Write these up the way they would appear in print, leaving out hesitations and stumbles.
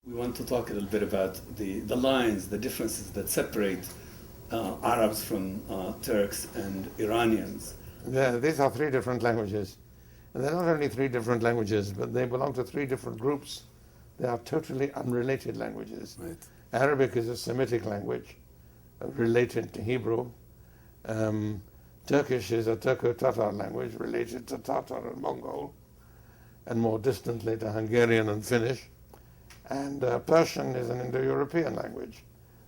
We want to talk a little bit about the lines, the differences that separate Arabs from Turks and Iranians. Yeah, these are three different languages. And they're not only three different languages, but they belong to three different groups. They are totally unrelated languages. Right. Arabic is a Semitic language related to Hebrew. Turkish is a Turco-Tatar language related to Tatar and Mongol, and more distantly to Hungarian and Finnish. And Persian is an Indo-European language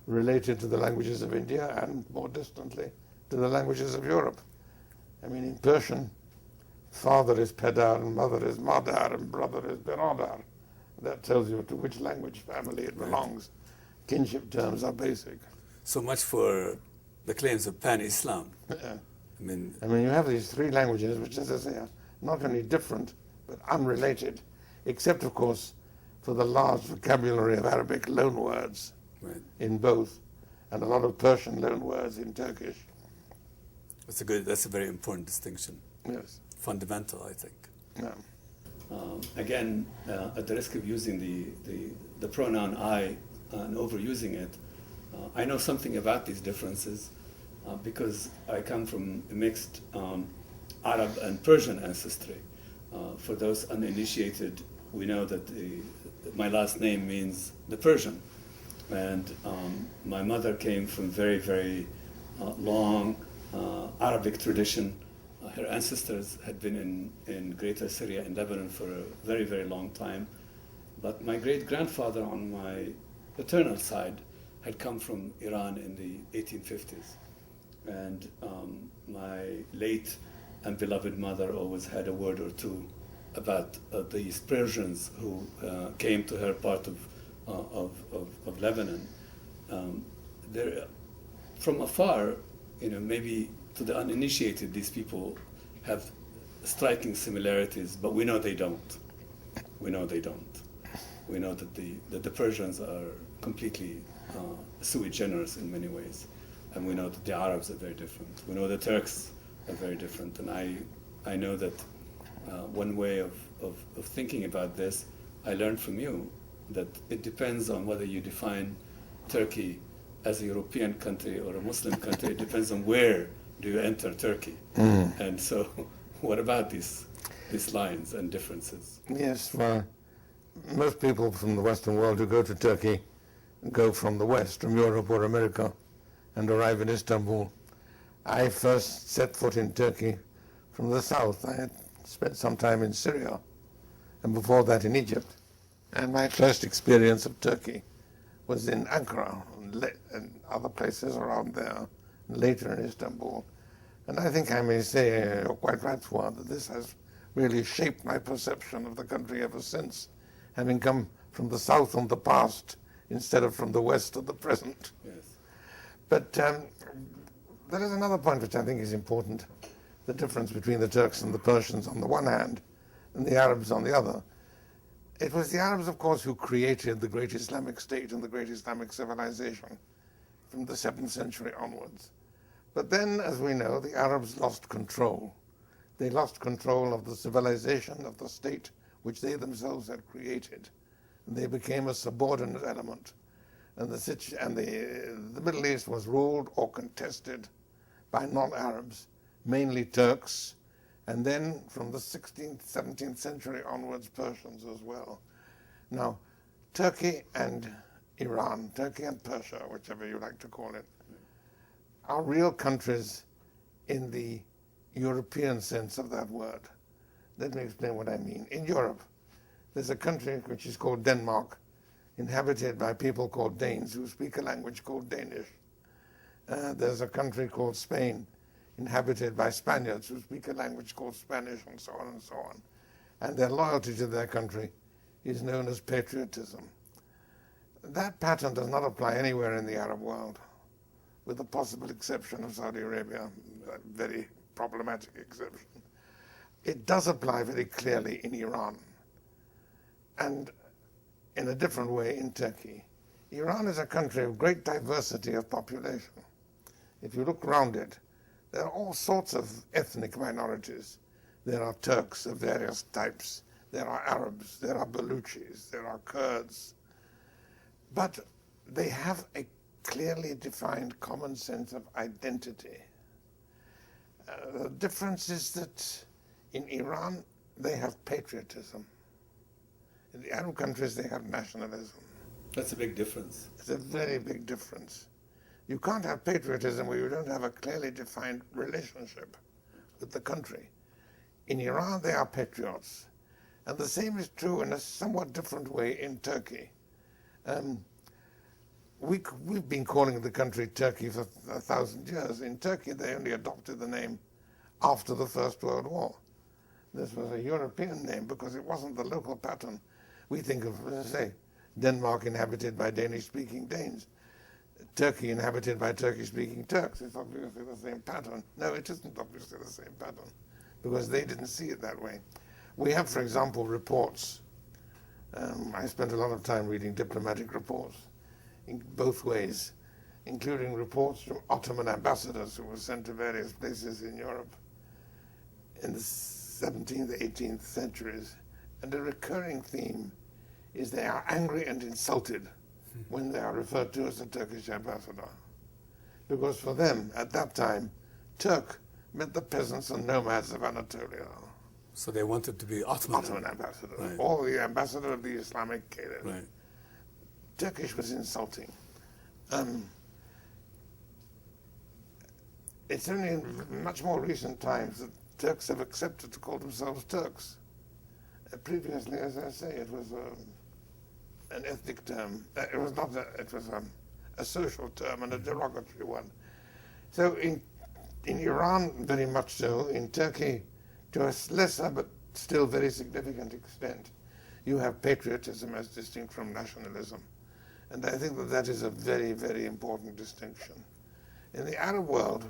related to the languages of India and more distantly to the languages of Europe. I mean, in Persian, father is Pedar and mother is Madar and brother is Biradar. That tells you to which language family it belongs. Right. Kinship terms are basic. So much for the claims of pan-Islam. Yeah. I mean, you have these three languages, which, as I say, are not only different, but unrelated, except, of course, for the large vocabulary of Arabic loanwords right. in both, and a lot of Persian loanwords in Turkish. That's a very important distinction. Yes. Fundamental, I think. Yeah. Again, at the risk of using the pronoun I and overusing it, I know something about these differences because I come from a mixed Arab and Persian ancestry. For those uninitiated, we know that my last name means the Persian. And my mother came from very, very long Arabic tradition. Her ancestors had been in Greater Syria and Lebanon for a very, very long time. But my great-grandfather on my paternal side had come from Iran in the 1850s. And my late and beloved mother always had a word or two about these Persians who came to her part of Lebanon. From afar, maybe to the uninitiated, these people have striking similarities, but we know they don't. We know they don't. We know that the Persians are completely sui generis in many ways, and we know that the Arabs are very different. We know the Turks are very different, and I know that one way of thinking about this, I learned from you, that it depends on whether you define Turkey as a European country or a Muslim country. It depends on where do you enter Turkey. And so what about these lines and differences? Yes, well, most people from the Western world who go to Turkey go from the West, from Europe or America, and arrive in Istanbul. I first set foot in Turkey from the south. I had spent some time in Syria, and before that in Egypt. And my first experience of Turkey was in Ankara and other places around there, and later in Istanbul. And I think I may say, you're quite right, Fouad, that this has really shaped my perception of the country ever since, having come from the south on the past instead of from the west of the present. Yes. But there is another point which I think is important, the difference between the Turks and the Persians on the one hand, and the Arabs on the other. It was the Arabs, of course, who created the great Islamic state and the great Islamic civilization from the 7th century onwards. But then, as we know, the Arabs lost control. They lost control of the civilization of the state which they themselves had created. And they became a subordinate element. And the Middle East was ruled or contested by non-Arabs, mainly Turks, and then from the 16th, 17th century onwards, Persians as well. Now, Turkey and Iran, Turkey and Persia, whichever you like to call it, are real countries in the European sense of that word. Let me explain what I mean. In Europe, there's a country which is called Denmark, inhabited by people called Danes who speak a language called Danish. There's a country called Spain, inhabited by Spaniards who speak a language called Spanish, and so on and so on. And their loyalty to their country is known as patriotism. That pattern does not apply anywhere in the Arab world, with the possible exception of Saudi Arabia, a very problematic exception. It does apply very clearly in Iran, and in a different way in Turkey. Iran is a country of great diversity of population. If you look around it, there are all sorts of ethnic minorities. There are Turks of various types. There are Arabs. There are Baluchis. There are Kurds. But they have a clearly defined common sense of identity. The difference is that in Iran, they have patriotism. In the Arab countries, they have nationalism. That's a big difference. It's a very big difference. You can't have patriotism where you don't have a clearly defined relationship with the country. In Iran, they are patriots. And the same is true in a somewhat different way in Turkey. We've been calling the country Turkey for 1,000 years. In Turkey, they only adopted the name after the First World War. This was a European name because it wasn't the local pattern. We think of, let's say, Denmark inhabited by Danish-speaking Danes, Turkey inhabited by Turkish-speaking Turks. It's obviously the same pattern. No, it isn't obviously the same pattern because they didn't see it that way. We have, for example, reports. I spent a lot of time reading diplomatic reports in both ways, including reports from Ottoman ambassadors who were sent to various places in Europe in the 17th, 18th centuries. And a recurring theme is they are angry and insulted when they are referred to as a Turkish ambassador. Because for them, at that time, Turk meant the peasants and nomads of Anatolia. So they wanted to be Ottoman. Ottoman ambassador, Right. or the ambassador of the Islamic Caliph. Right. Turkish was insulting. It's only in much more recent times that Turks have accepted to call themselves Turks. Previously, as I say, it was an ethnic term. It was not. It was a social term and a derogatory one. So in Iran, very much so. In Turkey, to a lesser but still very significant extent, you have patriotism as distinct from nationalism. And I think that that is a very, very important distinction. In the Arab world,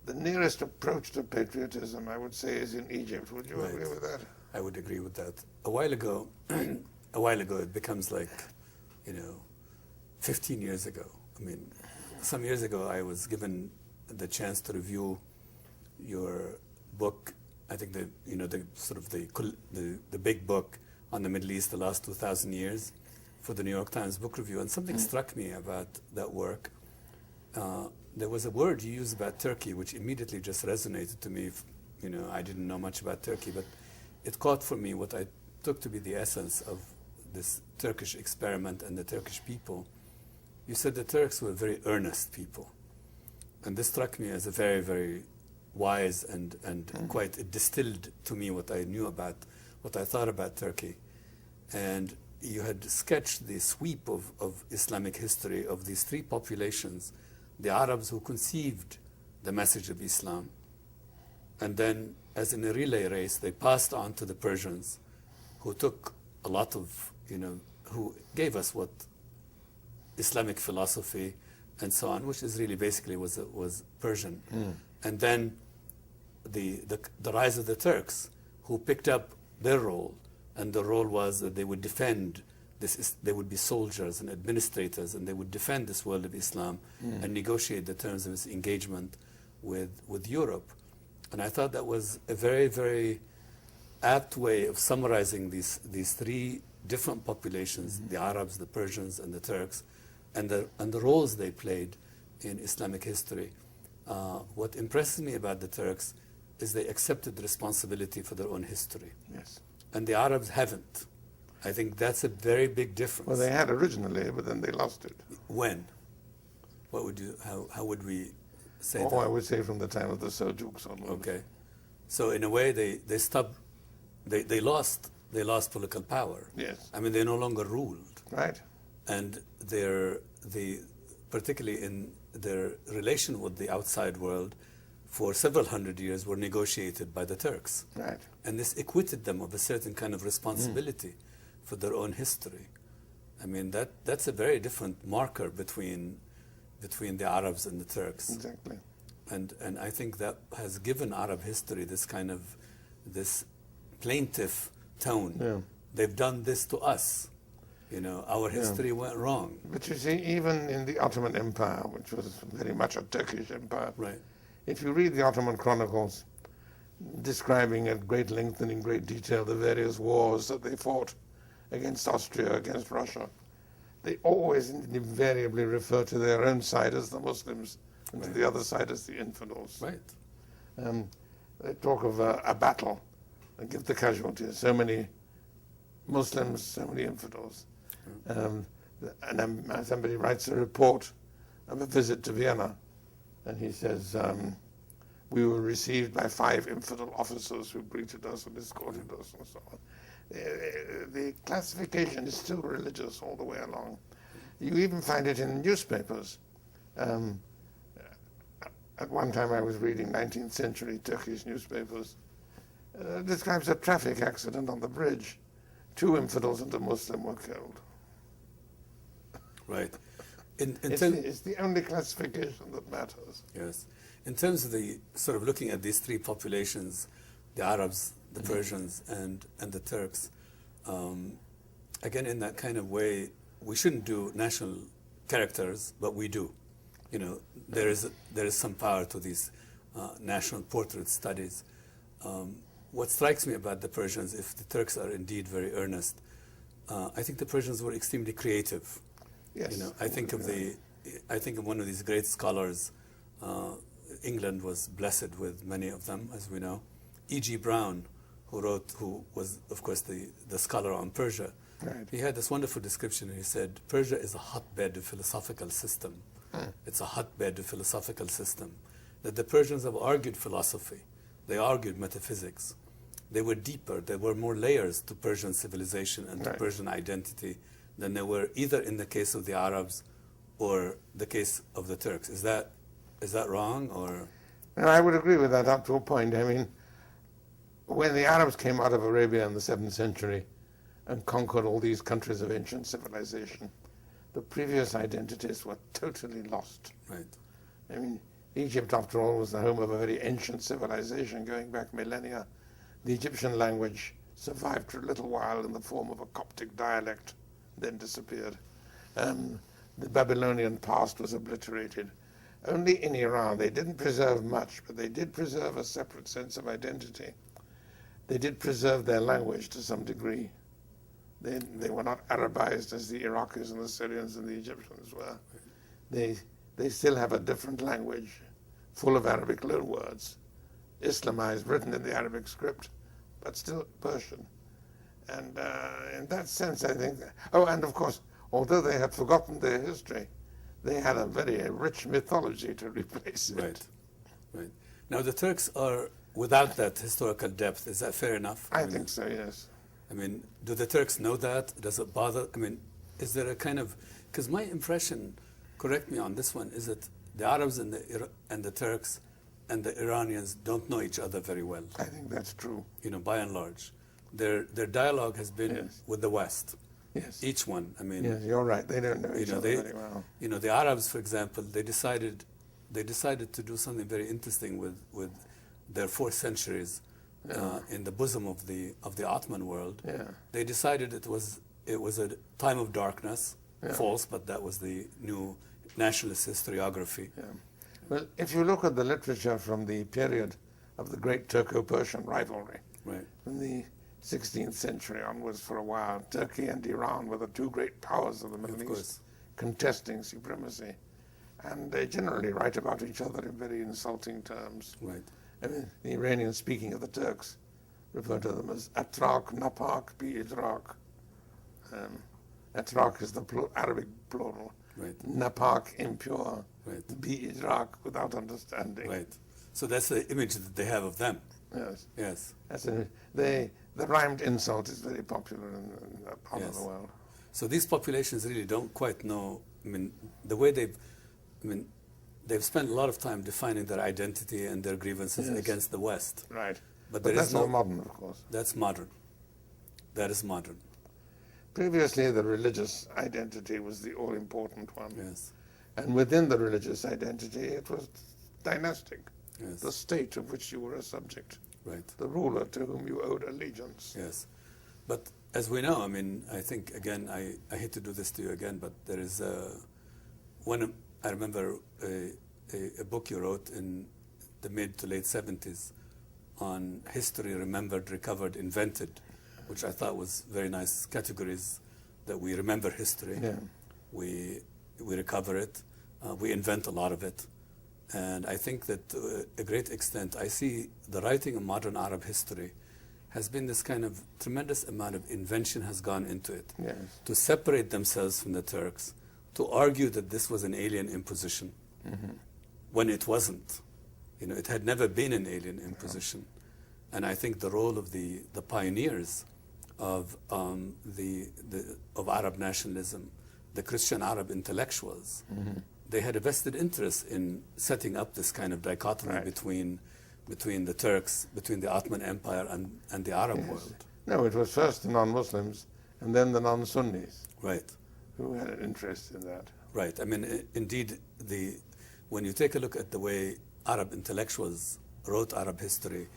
the nearest approach to patriotism, I would say, is in Egypt. Would you Right. agree with that? I would agree with that. A while ago, it becomes like, 15 years ago. I mean, some years ago, I was given the chance to review your book. I think the big book on the Middle East, the last 2,000 years, for the New York Times Book Review, and something struck me about that work. There was a word you used about Turkey, which immediately just resonated to me. I didn't know much about Turkey, but it caught for me what I took to be the essence of this Turkish experiment and the Turkish people. You said the Turks were very earnest people. And this struck me as a very, very wise and quite, it distilled to me what I knew about, what I thought about Turkey. And you had sketched the sweep of Islamic history of these three populations, the Arabs who conceived the message of Islam, and then as in a relay race, they passed on to the Persians, who took a lot of, who gave us what Islamic philosophy and so on, which is really basically was Persian. And then the rise of the Turks, who picked up their role, and the role was that they would defend this. They would be soldiers and administrators, and they would defend this world of Islam and negotiate the terms of its engagement with Europe. And I thought that was a very, very apt way of summarizing these three different populations, the Arabs, the Persians, and the Turks, and the roles they played in Islamic history. What impresses me about the Turks is they accepted responsibility for their own history. Yes. And the Arabs haven't. I think that's a very big difference. Well, they had originally, but then they lost it. When? How would we say that? I would say from the time of the Seljuks onwards. Okay. So in a way, they stopped, they lost political power. Yes. I mean, they no longer ruled. Right. And particularly in their relation with the outside world, for several hundred years were negotiated by the Turks. Right. And this acquitted them of a certain kind of responsibility for their own history. I mean, that's a very different marker between the Arabs and the Turks. Exactly. And I think that has given Arab history this kind of, this plaintive tone. Yeah. They've done this to us. Our history went wrong. But you see, even in the Ottoman Empire, which was very much a Turkish empire, Right. if you read the Ottoman chronicles, describing at great length and in great detail the various wars that they fought against Austria, against Russia, they always invariably refer to their own side as the Muslims and to the other side as the infidels. Right. They talk of a battle and give the casualties. So many Muslims, so many infidels. And then somebody writes a report of a visit to Vienna, and he says, we were received by 5 infidel officers who greeted us and escorted us and so on. The classification is still religious all the way along. You even find it in newspapers. At one time I was reading 19th century Turkish newspapers. It describes a traffic accident on the bridge. 2 infidels and a Muslim were killed. Right. It's the only classification that matters. Yes. In terms of the sort of looking at these 3 populations, the Arabs, the Persians, and the Turks, again, in that kind of way, we shouldn't do national characters, but we do. You know, there is some power to these national portrait studies. What strikes me about the Persians, if the Turks are indeed very earnest, I think the Persians were extremely creative. Yes. You know, I think of one of these great scholars. England was blessed with many of them, as we know. E.G. Browne, who was, of course, the scholar on Persia. Right. He had this wonderful description. He said, Persia is a hotbed of philosophical system. It's a hotbed of philosophical system. That the Persians have argued philosophy. They argued metaphysics. They were deeper. There were more layers to Persian civilization and to Persian identity than there were either in the case of the Arabs or the case of the Turks. Is that wrong, or? No, I would agree with that up to a point. I mean, when the Arabs came out of Arabia in the 7th century and conquered all these countries of ancient civilization, the previous identities were totally lost. Right. I mean, Egypt, after all, was the home of a very ancient civilization going back millennia. The Egyptian language survived for a little while in the form of a Coptic dialect, then disappeared. The Babylonian past was obliterated. Only in Iran, they didn't preserve much, but they did preserve a separate sense of identity. They did preserve their language to some degree. They were not Arabized as the Iraqis and the Syrians and the Egyptians were. They still have a different language, full of Arabic loanwords, Islamized, written in the Arabic script, but still Persian. And in that sense, I think, and of course, although they had forgotten their history, they had a very rich mythology to replace it. Right, right. Now the Turks are without that historical depth. Is that fair enough? I think so, yes. I mean, do the Turks know that? Does it bother? I mean, is there a kind of, because my impression, correct me on this one, is that the Arabs and the Turks and the Iranians don't know each other very well. I think that's true. You know, by and large. Their dialogue has been with the West. Yes. Each one. I mean, yes, you're right. They don't know each other very well. You know, the Arabs, for example, they decided to do something very interesting with their 4 centuries in the bosom of the Ottoman world. Yeah. They decided it was a time of darkness. False, but that was the new nationalist historiography. Yeah. Well, if you look at the literature from the period of the great Turco-Persian rivalry, right, from the 16th century onwards for a while, Turkey and Iran were the 2 great powers of the Middle East, contesting supremacy. And they generally write about each other in very insulting terms. Right. I mean, the Iranians, speaking of the Turks, refer to them as Atrak, Napak, Bi-Idrak. Atrak is the Arabic plural. Right. Napak, impure. Right. Bi-Idrak, without understanding. Right. So that's the image that they have of them. Yes. Yes. The rhymed insult is very popular in that part of the world. So these populations really don't quite know, I mean, the way they've spent a lot of time defining their identity and their grievances against the West. Right. But that's all modern, of course. That's modern. That is modern. Previously, the religious identity was the all-important one. Yes. And within the religious identity, it was dynastic. Yes. The state of which you were a subject. Right. The ruler to whom you owed allegiance. Yes. But as we know, I mean, I think, again, I hate to do this to you again, but there is I remember a book you wrote in the mid to late 70s on history remembered, recovered, invented, which I thought was very nice categories that we remember history. Yeah. we recover it, we invent a lot of it. And I think that to a great extent, I see the writing of modern Arab history has been this kind of tremendous amount of invention has gone into it. Yes. To separate themselves from the Turks, to argue that this was an alien imposition, when it wasn't. You know, it had never been an alien imposition. And I think the role of the pioneers of Arab nationalism, the Christian Arab intellectuals, they had a vested interest in setting up this kind of dichotomy between the Turks, between the Ottoman Empire and the Arab world. No, it was first the non-Muslims and then the non-Sunnis. Right. Who had an interest in that. Right. I mean, indeed, when you take a look at the way Arab intellectuals wrote Arab history,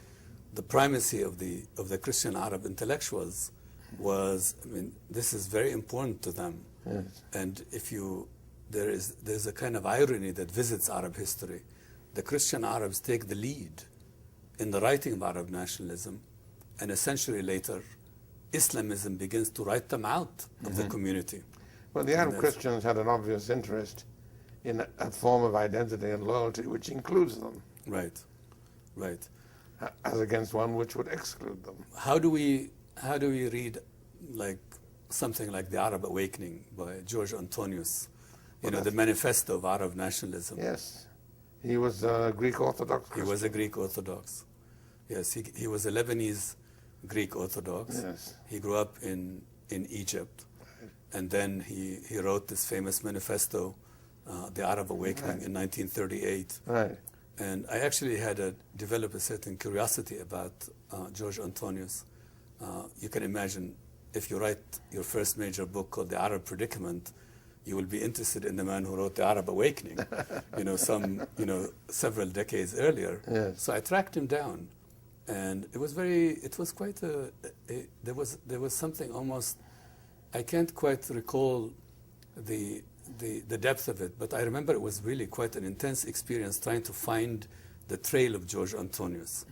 the primacy of the Christian Arab intellectuals was, I mean, this is very important to them. Yes. And there's a kind of irony that visits Arab history. The Christian Arabs take the lead in the writing of Arab nationalism, and a century later, Islamism begins to write them out of the community. Well, the Arab Christians had an obvious interest in a form of identity and loyalty which includes them. Right, right. As against one which would exclude them. How do we read like something like the Arab Awakening by George Antonius? The manifesto of Arab nationalism. Yes. He was a Greek Orthodox Christian. He was a Greek Orthodox. Yes, he was a Lebanese Greek Orthodox. Yes. He grew up in Egypt. And then he wrote this famous manifesto, the Arab Awakening, in 1938. Right. And I actually had to develop a certain curiosity about George Antonius. You can imagine if you write your first major book called The Arab Predicament, you will be interested in the man who wrote The Arab Awakening, several decades earlier. Yes. So I tracked him down, and there was something almost, I can't quite recall the depth of it, but I remember it was really quite an intense experience trying to find the trail of George Antonius.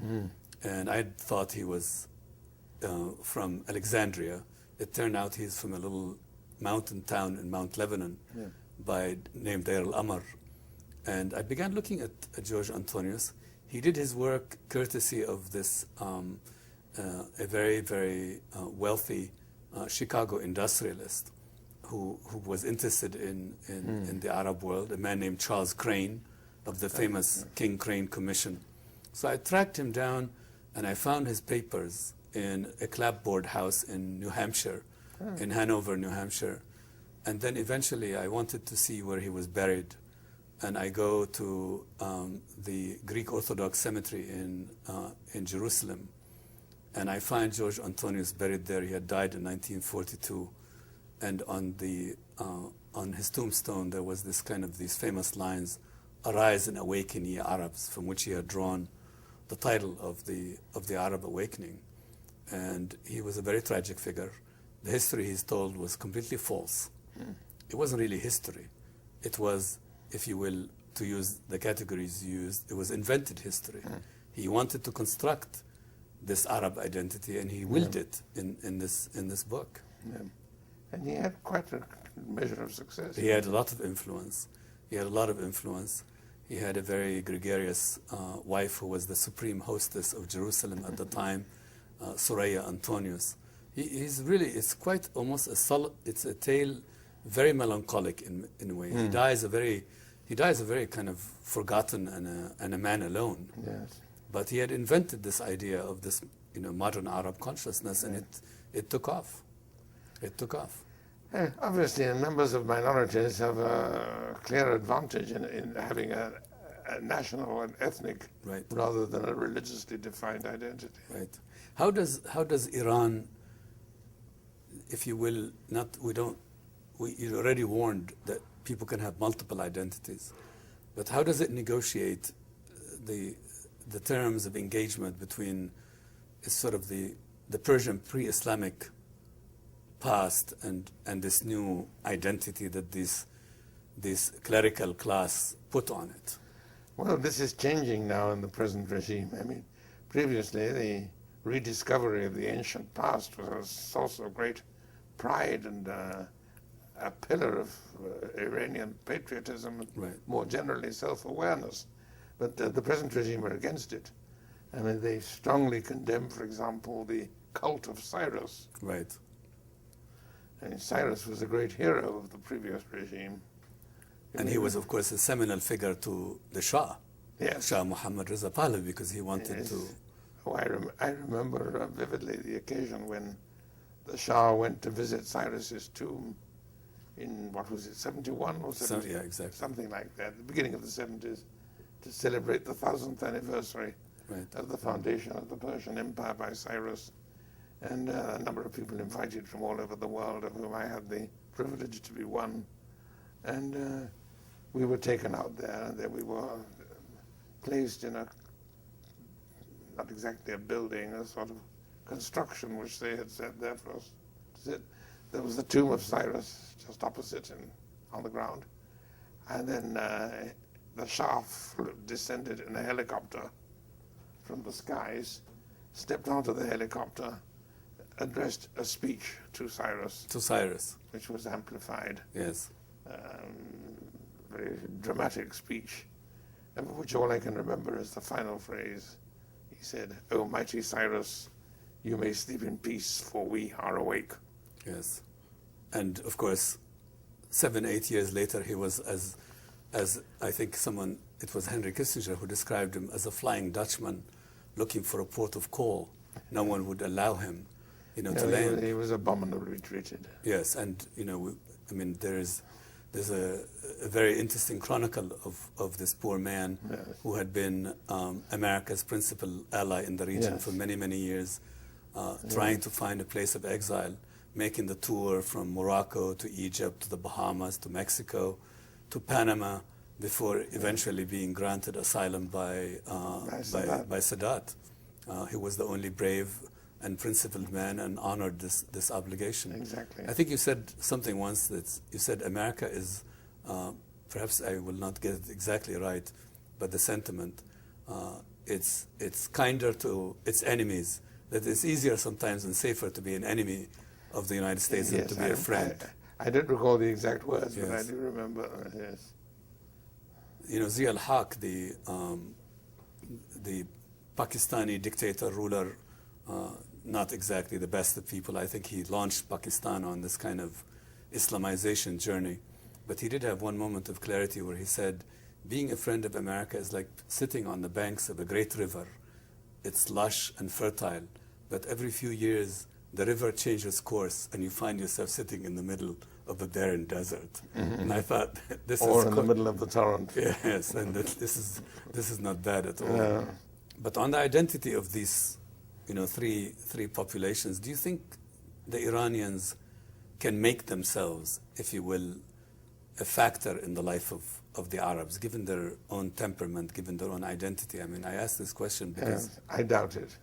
And I thought he was from Alexandria. It turned out he's from a little mountain town in Mount Lebanon named Deir al-Amr. And I began looking at George Antonius. He did his work courtesy of this a very, very wealthy Chicago industrialist who was interested in the Arab world, a man named Charles Crane of the famous King Crane Commission. So I tracked him down, and I found his papers in a clapboard house in New Hampshire, in Hanover, New Hampshire. And then eventually I wanted to see where he was buried. And I go to the Greek Orthodox cemetery in Jerusalem. And I find George Antonius buried there. He had died in 1942. And on his tombstone, there was these famous lines, "Arise and awaken, ye Arabs," from which he had drawn the title of the Arab Awakening. And he was a very tragic figure. The history he's told was completely false. It wasn't really history. It was, if you will, to use the categories used, it was invented history. He wanted to construct this Arab identity, and he willed it in this book. Yeah. And he had quite a measure of success. He had a lot of influence. He had a very gregarious wife who was the supreme hostess of Jerusalem at the time, Soraya Antonius. It's quite almost it's a tale very melancholic in a way. He dies a very kind of forgotten and a man alone. Yes. But he had invented this idea of this modern Arab consciousness, and it took off. It took off. Obviously, members of minorities have a clear advantage in having a national and ethnic rather than a religiously defined identity. Right. How does Iran, if you will, you already warned that people can have multiple identities, but how does it negotiate the terms of engagement between sort of the Persian pre-Islamic past and this new identity that this clerical class put on it? Well, this is changing now in the present regime. I mean, previously the rediscovery of the ancient past was a source of great pride and a pillar of Iranian patriotism and Right. more generally self-awareness. But the present regime are against it. I mean, they strongly condemn, for example, the cult of Cyrus. Right. And Cyrus was a great hero of the previous regime. And he was, of course, a seminal figure to the Shah, Yes. Shah Muhammad Reza Pahlavi, because he wanted Yes. to. Oh, I remember vividly the occasion when the Shah went to visit Cyrus's tomb in, what was it, 71 or 70? Yeah, exactly. Something like that, the beginning of the 70s, to celebrate the 1000th anniversary Right. of the foundation of the Persian Empire by Cyrus. And a number of people invited from all over the world, of whom I had the privilege to be one. And we were taken out there, and there we were placed in a, not exactly a building, a sort of construction which they had set there for us to sit. There was the tomb of Cyrus just opposite and on the ground. And then the Shah descended in a helicopter from the skies, stepped onto the helicopter, addressed a speech to Cyrus, To Cyrus. which was amplified. Yes. Very dramatic speech, of which all I can remember is the final phrase. He said, "O mighty Cyrus, you may sleep in peace, for we are awake." Yes. And of course, 7, 8 years later, he was as I think someone, it was Henry Kissinger who described him as a flying Dutchman looking for a port of call. No one would allow him, to land. He was abominably treated. Yes, and there's a very interesting chronicle of this poor man Yes. who had been America's principal ally in the region Yes. for many, many years, trying to find a place of exile, making the tour from Morocco to Egypt to the Bahamas to Mexico to Panama before eventually being granted asylum by Sadat. He was the only brave and principled man and honored this obligation. Exactly. I think you said something once that you said America is, perhaps I will not get it exactly right, but the sentiment, it's kinder to its enemies, that it's easier sometimes and safer to be an enemy of the United States than to be a friend. I don't recall the exact words, but I Yes. do remember, yes. Zia al-Haq, the Pakistani dictator ruler, not exactly the best of people. I think he launched Pakistan on this kind of Islamization journey. But he did have one moment of clarity where he said, being a friend of America is like sitting on the banks of a great river. It's lush and fertile, but every few years the river changes course and you find yourself sitting in the middle of a barren desert. Mm-hmm. And I thought, this or is... in the middle of the torrent. Yes, and this is not bad at all. Yeah. But on the identity of these, three populations, do you think the Iranians can make themselves, if you will, a factor in the life of the Arabs, given their own temperament, given their own identity? I mean, I ask this question because... Yes, I doubt it.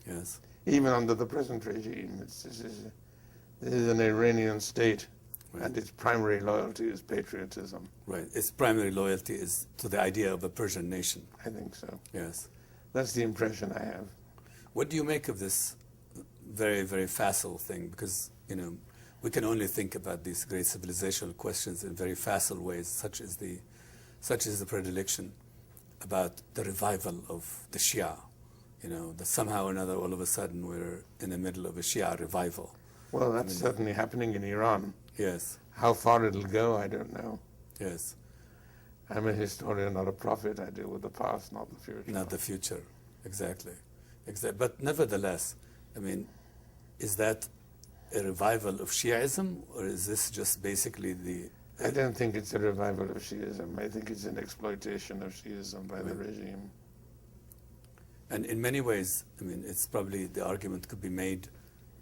Yes. Even under the present regime, this is an Iranian state, Right. and its primary loyalty is patriotism. Right. Its primary loyalty is to the idea of a Persian nation. I think so. Yes. That's the impression I have. What do you make of this very, very facile thing? Because, we can only think about these great civilizational questions in very facile ways, such as the predilection about the revival of the Shia. That somehow or another, all of a sudden, we're in the middle of a Shia revival. Well, that's certainly happening in Iran. Yes. How far it'll go, I don't know. Yes. I'm a historian, not a prophet. I deal with the past, not the future. Not the future. Exactly. But nevertheless, is that a revival of Shiaism, or is this just basically the... I don't think it's a revival of Shiism. I think it's an exploitation of Shiism by the regime. And in many ways, it's probably the argument could be made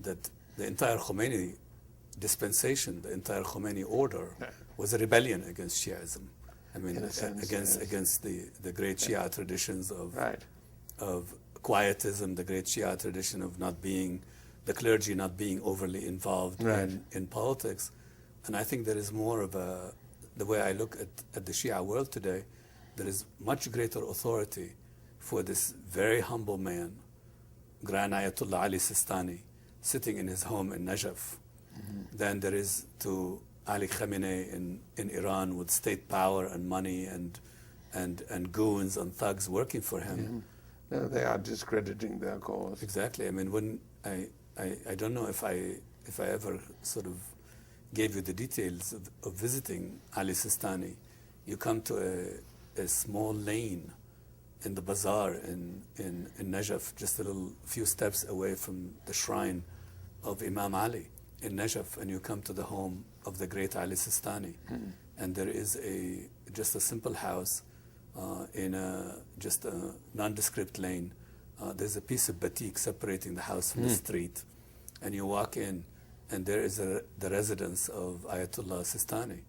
that the entire Khomeini dispensation, the entire Khomeini order, was a rebellion against Shiaism. In a sense, against the great Shia traditions Right. of quietism, the great Shia tradition of the clergy not being overly involved in politics. And I think there is more of the way I look at the Shia world today, there is much greater authority for this very humble man, Grand Ayatollah Ali Sistani, sitting in his home in Najaf, than there is to Ali Khamenei in Iran with state power and money and goons and thugs working for him. Yeah. No, they are discrediting their cause. Exactly. I mean, when I don't know if I ever sort of gave you the details of visiting Ali Sistani. You come to a small lane in the bazaar in Najaf, just a few steps away from the shrine of Imam Ali in Najaf, and you come to the home of the great Ali Sistani. And there is just a simple house in just a nondescript lane. There's a piece of batik separating the house from the street, and you walk in, and there is the residence of Ayatollah Sistani.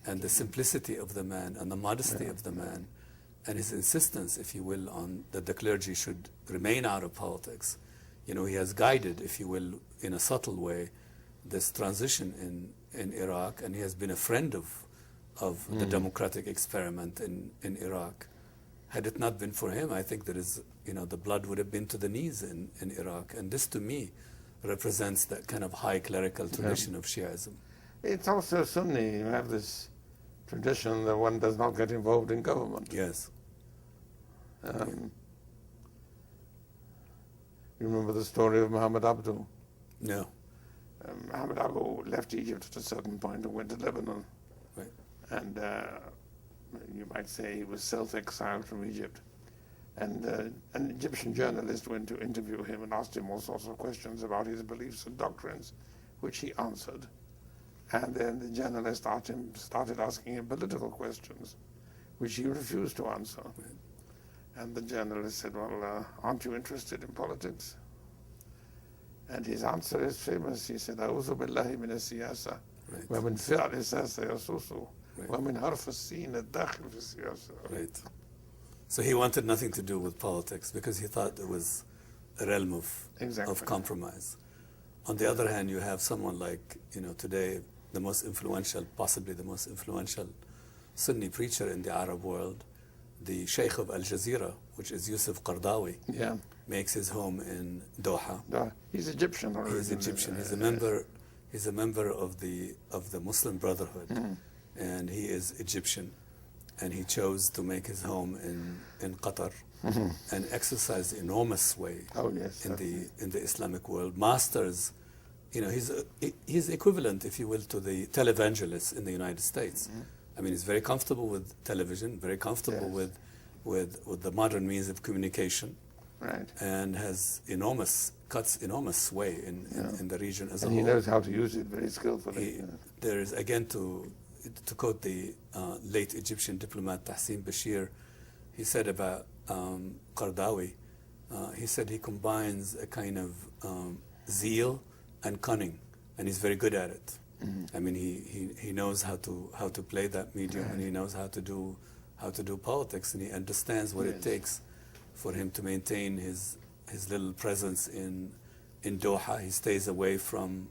And the simplicity of the man and the modesty of the man and his insistence, if you will, on that the clergy should remain out of politics. You know, he has guided, if you will, in a subtle way, this transition in Iraq, and he has been a friend of the democratic experiment in Iraq. Had it not been for him, I think there is, you know, the blood would have been to the knees in Iraq. And this, to me, represents that kind of high clerical tradition of Shiaism. It's also Sunni. You have this tradition that one does not get involved in government. Yes. You remember the story of Muhammad Abdu? No. Muhammad Abdu left Egypt at a certain point and went to Lebanon. Right. And you might say he was self-exiled from Egypt. And an Egyptian journalist went to interview him and asked him all sorts of questions about his beliefs and doctrines, which he answered. And then the journalist started asking him political questions, which he refused to answer. Right. And the journalist said, well, aren't you interested in politics? And his answer is famous. He said, أعوذ بالله من السياسة ومن فعل السياسة يسوس ومن حرف السين الداخل في السياسة. Right. So he wanted nothing to do with politics because he thought it was a realm of compromise. On the other hand, you have someone like, you know, today, the most influential, possibly the most influential Sunni preacher in the Arab world, the Sheikh of Al Jazeera, which is Yusuf Qardawi, makes his home in Doha. He's Egyptian. He's Egyptian. He's a member of the Muslim Brotherhood, and he is Egyptian, and he chose to make his home in Qatar, and exercise enormous sway in the Islamic world. Masters, you know, he's equivalent, if you will, to the televangelist in the United States. I mean, he's very comfortable with television, very comfortable with the modern means of communication, and has enormous sway in the region as a whole. And he knows how to use it very skillfully. There is, again, to quote the late Egyptian diplomat Tahsin Bashir, he said about Qardawi, he said he combines a kind of zeal and cunning, and he's very good at it. I mean, he knows how to play that medium, and he knows how to do politics, and he understands what it takes for him to maintain his little presence in Doha. He stays away from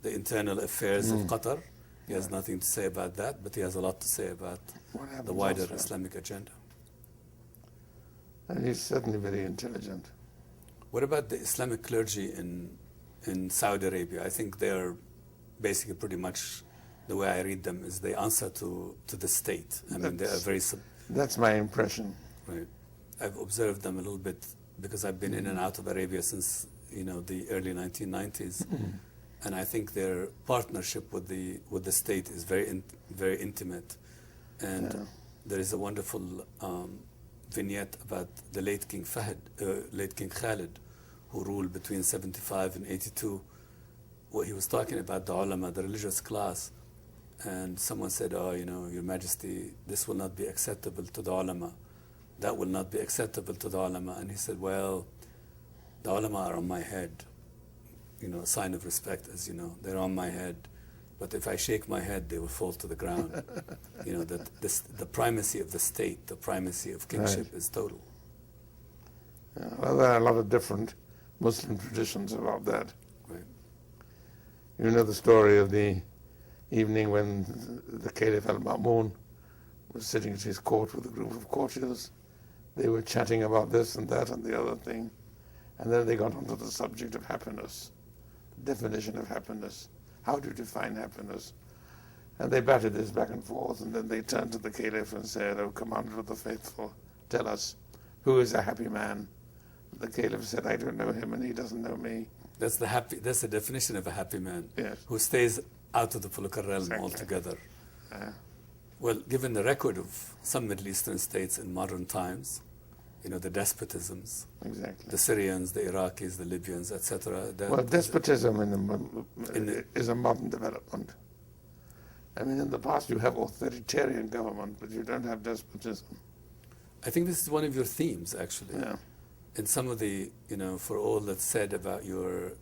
the internal affairs of Qatar. He has nothing to say about that, but he has a lot to say about the wider Islamic agenda. And he's certainly very intelligent. What about the Islamic clergy in Saudi Arabia? I think they're basically pretty much, the way I read them, is they answer to the state. I mean, they are very... That's my impression. Right. I've observed them a little bit because I've been in and out of Arabia since, you know, the early 1990s. And I think their partnership with the state is very intimate. And there is a wonderful vignette about the late King Khalid, who ruled between 75 and 82. Well, he was talking about the ulama, the religious class, and someone said, oh, you know, Your Majesty, this will not be acceptable to the ulama. That will not be acceptable to the ulama. And he said, well, the ulama are on my head. You know, a sign of respect, as you know, they're on my head. But if I shake my head, they will fall to the ground. You know, the primacy of the state, the primacy of kingship is total. Well, there are a lot of different Muslim traditions about that. Right. You know the story of the evening when the Caliph al-Ma'mun was sitting at his court with a group of courtiers. They were chatting about this and that and the other thing. And then they got onto the subject of happiness, the definition of happiness. How do you define happiness? And they batted this back and forth, and then they turned to the Caliph and said, "O Commander of the Faithful, tell us, who is a happy man?" The Caliph said, "I don't know him and he doesn't know me." That's the definition of a happy man. Yes. Who stays out of the political realm Exactly. altogether. Uh, Well, given the record of some Middle Eastern states in modern times, the despotisms, exactly. the Syrians, the Iraqis, the Libyans, etc. Well, despotism is a modern development. I mean, in the past you have authoritarian government, but you don't have despotism. I think this is one of your themes, actually. Yeah. In some of the, for all that's said about your,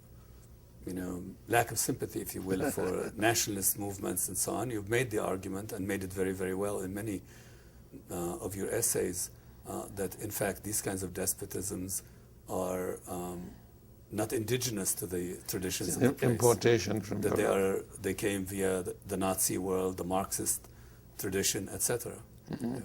lack of sympathy, if you will, for nationalist movements and so on, you've made the argument and made it very, very well in many of your essays that, in fact, these kinds of despotisms are not indigenous to the traditions of the place. Importation from that they came via the Nazi world, the Marxist tradition, etc. Mm-hmm. Yeah.